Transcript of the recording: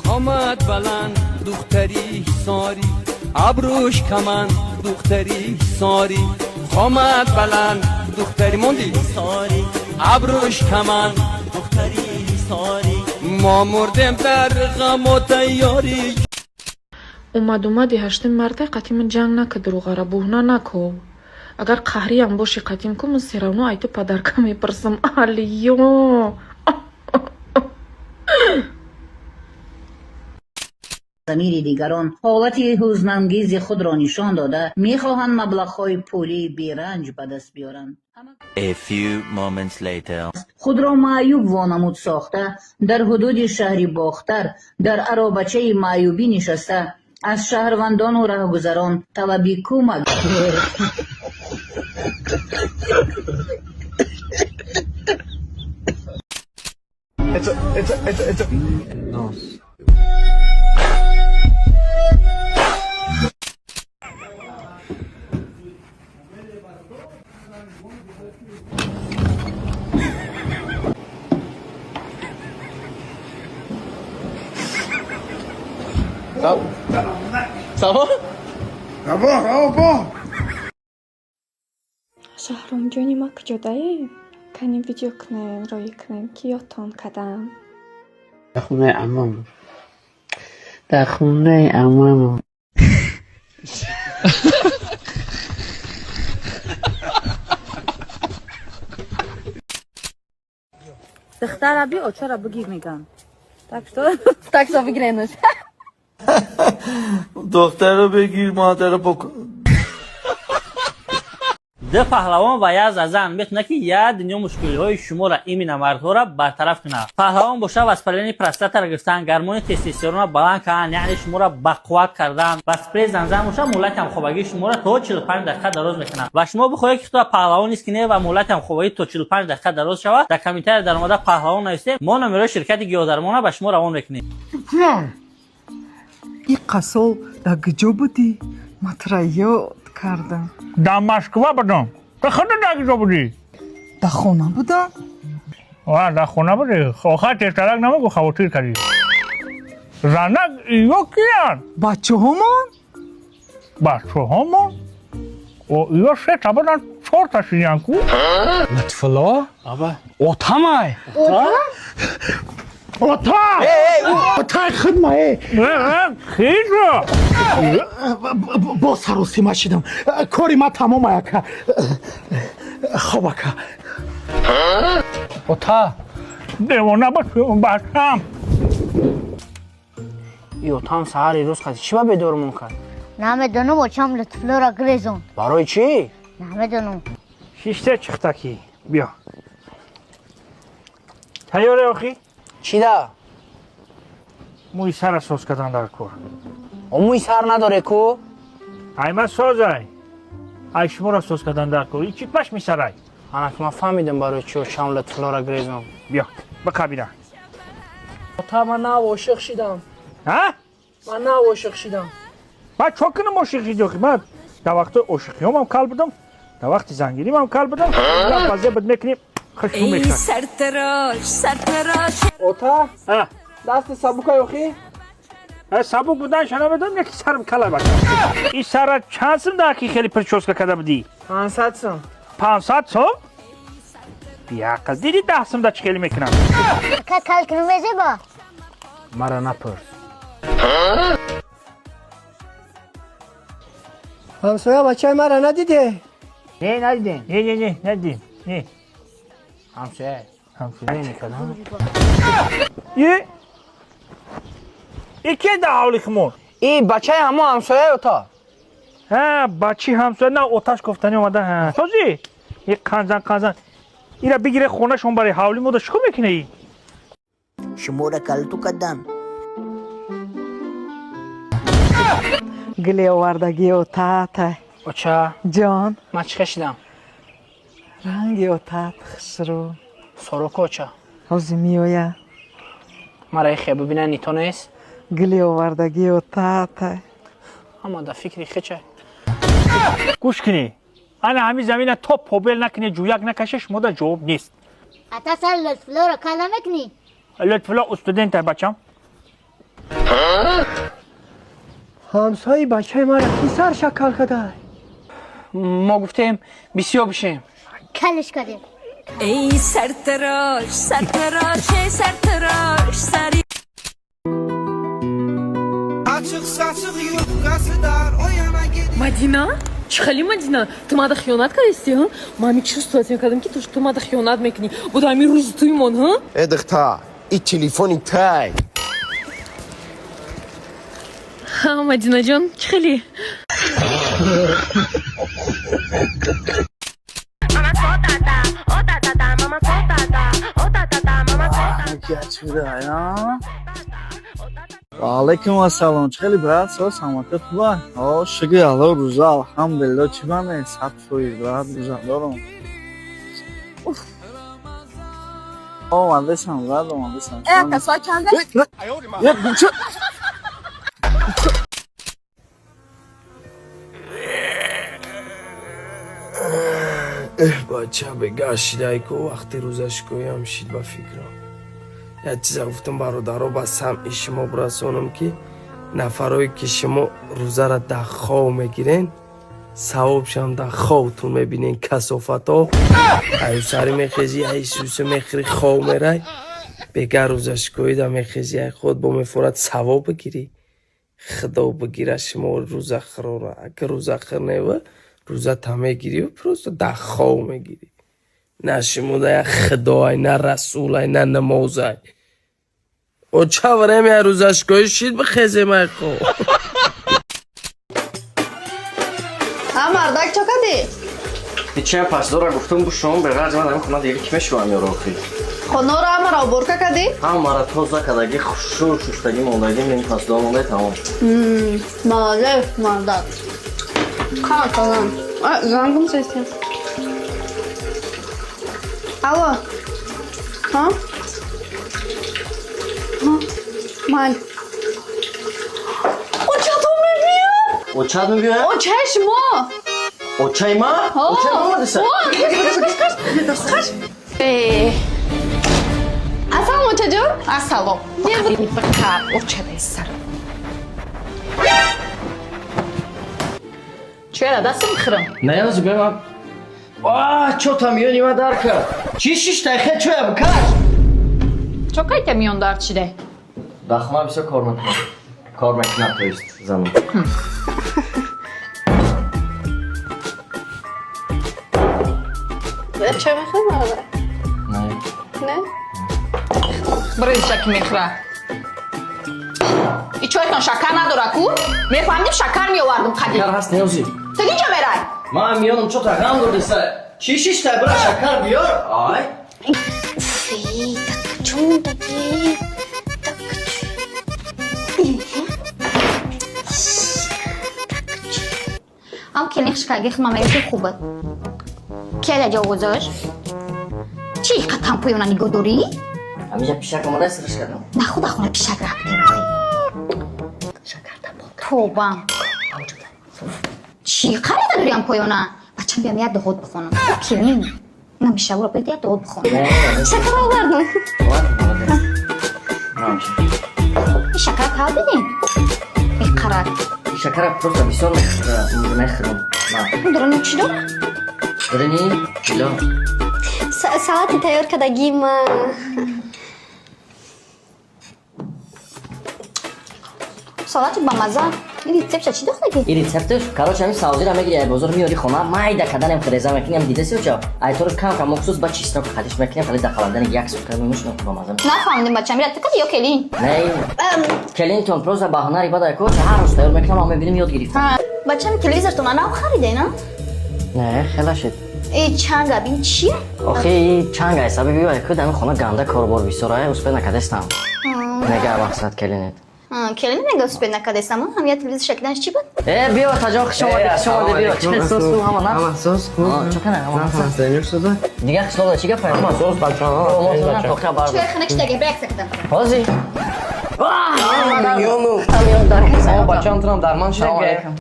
آمد بلند دختری ساری ابروش کمان دختری ساری آمد بلند دختری موندی ساری ابروش کمان دختری ساری ما مردیم در غم و تیاری اومدی هشتم مرده قتیم جنگ نکه دروغاره بوهنا نکو اگر قهری هم باشی قتیم که من سیرانو ایتو پدرکه میپرسم آلیو ضمیر دیگران حالت حزن‌انگیز خود را نشان داده میخواهند مبلغ‌های پولی بیرنج به دست بیارند. A few moments later. خود را معیوب وانمود ساخته در حدود شهری باختر در عرابچه معیوبی نشسته از شهروندان و رهگذران طلبی کمک شهرام جونی ما کجاییم؟ کنیم ویدیو کنیم روی کنیم کیاتون کدام در خونه عمام در خونه عمام دختر بی چرا بگیر میگم تاکسا بگیرنش دختر رو بگیر مادر رو بکن ده پهلوان و یه زن میتونه که یه دنیا مشکلی های شما را این مردها را برطرف کنه. پهلوان باشه و اسپرین پرستات را گرفتن، گرمون تستوسترون را بلند کردن، یعنی شما را بقوت کردن و اسپری زنزن باشه مولت هم خوابگی شما را تا 45 دقیقه دراز میکنه و شما بخواهید که تو پهلوان نیست کنه و مولت هم خوابگی تا 45 دقیقه دراز شود در کمیته در اومده پهلوان نوشته ما نمره شرکت گیاهدرمان به شما روان میکنیم. این قصه در کجا بودی؟ من یاد کردم در مسکو بودم. به خود در کجا بودی؟ در خونه بودم. در خونه بودی؟ آخر تشترک نمگو خواتیر کردی. زنک ایو کیان؟ بچه همان؟ بچه همان؟ و ایو سه تا بودن 4 تا شیدین کو؟ لطفلا؟ آبا اوتامای اوتا! اوتای خدمه خیلی با سر و سیمه شدم کاری ما تمام یکا خوبکا اوتا دیوانه بچم ای اوتام سهر روز خواهد چی با بدورمون کرد؟ نمیدونم بچم لطفلا را گریزون. برای چی؟ نمیدونم. شیشته چختکی بیا تیاره آخی؟ چی ده؟ موی سر سوز کردن در کور موی سر نداره کو؟ ایمه سازای ای شما را سوز کردن در کور ای چی پش می سرای؟ انا که ما فهمیدم برای چی و شام لطفلا را گریزون. بیا بکبیره تا من نه عاشق شدم. ها؟ من نه عاشق شدم. من چوکنم عاشق شدم من در وقت عاشقی هم کل بدم در وقت زنگیریم هم کل بدم در بازه بد میکنیم خشم میشد سرتراش اوتا دست سبوکای اخی؟ سبوک بودن شنه بدم یکی سرم کله بکن این سر چند سم در که خیلی پرچوز که بدی؟ 500 سم 500 سم؟ بیا قصد دیدی 10 سم در چه خیلی میکنم که کل کنم بزه با مرا نپرس همسایه بچه مرا ندیده؟ نه ندیدین نه ندیدین نه همسایه نمیکنم ای که در حالی خمون ای بچه همه همسایه اوتا ها بچه همسایه نه اوتاش گفتنی اومده ها سازی یک قنزن ای را بگیره خونه شون برای حالی مودا شکو میکنه ای شما را کلتو کردن گلی آوردگی اوتا اوچا جان من چه خشیدم؟ رنگی اوتا خسرو سروکو اوچا حوزی میویا مرا خیلی ببینن نیتو نیست؟ گلی آوردگی اوتا اما در فکری خچه گوش کنی انا همین زمین تو پوبل نکنی جویک نکشش مودا جواب نیست اتا سر لطفلا را کل نمکنی لطفلا استودنت بچم همسایه بچه ما را کی سر شکل کده؟ ما گفتیم بسیار بشیم. کلش کردیم. ای سرتراش سرتراش ای سرتراش سری Мадина? Чихали, Мадина? Ты мада хионат кадисти, ха? Мами чувствовать мекадам ки ты мада хионат мекни. Буда ами руз туймон, ха? ادختا ای تلفونی تای Ха, Мадина джон, чихали. علیکم السلام خیلی برات سو سلامت خوبه شگی الله روزا الحمدلله چی بانه 100% برات روزا دارم من دستم کسا چنده؟ یک بچه بچه بگشیده که وقتی روزش کویم شید با فکرم یه چیز گفتم برادرها با سمع شما برسانم که نفرهایی که شما روزه را در خواه میگیرین ثوابش هم در خواهتون میبینین کسافت ها ایو سری میخیزی ای سوسه میخری خواه میرای بگر روزش کوید میخیزی ای خود با میفورد ثواب بگیری خدا بگیره شما روزه خرا را اگر روزه خر نیوه روزه تمه گیری و پروسته در خواه میگیری نه شما در خدای نه رسول نه نماز او چه وره می روزش کوید شید بخیزی می خواه مردک چه کدی؟ هیچی پس داره گفتم بو شما به غرض من خونه دیگه کی میشوام یا روخی خونه را مرا برکه کدی؟ مرا توزا کداگی خوشو شوشتگی موندگی من پس دام مونده تمام مالک مردک کار کنم زنگم سیستم الو ها؟ مال او چطور میگوید؟ او چه میگوید؟ او چشما او چای ما؟ او چای ما مدرسه؟ السلام چجور؟ السلام یه بودی بکر او چه دیستر چرا دستم خرم؟ نه یادش بیمم چو تا میونی ما در کرد چی شیش تایخه چویا بکر؟ چو که میون دار چیده؟ دخمه بسیار کار میکنم کار میکنم تویست زمین چه میخوای نه نه؟ برای شک میخواه ای چایتان شکر نداره کو؟ میفهمیم شکر میآوردم قدیم شکر هست نیازی تو اینجا میرای؟ من میانم چو تا غم گردسته چی شیش تا برای شکر بیار آی فی تک چون دکی هم کلیخ شکرگیخ مامیتی خوبه که جا گذاشت؟ چی قطعا پویونا نگاه داری؟ همیشه پیشک آماده سرش کردم نه خدا خونه پیشک رفتی نخوی شکر تبا توبه چی قریده داری هم پویونا؟ بچم بیام یاد خود بخونم کلین نمیشه برو باید یاد خود بخونم شکر آوردم این شکر تا بدین بیقرار شکر پروسته بسیار میخرم درنه چی داره؟ درنی کیلو ساعتی تیار کدگیم ساعتی با مزه این ریسپت چی داخله این ریسپتش کاروش همین سعودی را میگیری بازار میاری خونه مایده کدنم خریزه میکنیم دیده سی و چه ایطور کم کم مخصوص با چیستا که خریش میکنیم خالی دخالندن یک سوکر میموشنم با مزه نفهمیدم بچه میرد تکدی یا کلین؟ نه کلینتون پروزه بهانه بادا کوچ هر روز تیار میکنم اما ببینیم یاد گرفتم بچه می تلویزیونتون انا خریده نه؟ نه خیلی شد ای چنگ بین چیه؟ آخه چنگ است ابی بیای که دم خونه گنده کاربار بیسورای اس به نکدستم نگه مقصد کلینت کلین نگه اس به نکدستم هم یا تلویزیون شکلش چی بود؟ بیا تجاق شما بیا چه سوسو همون سوس چه کنه همون سنجور شده دیگه خسلو چی گفت همون سوس بچه‌ها چه خنکش دیگه برک سکتم بازی میونو بچه‌ام تونم درمان شده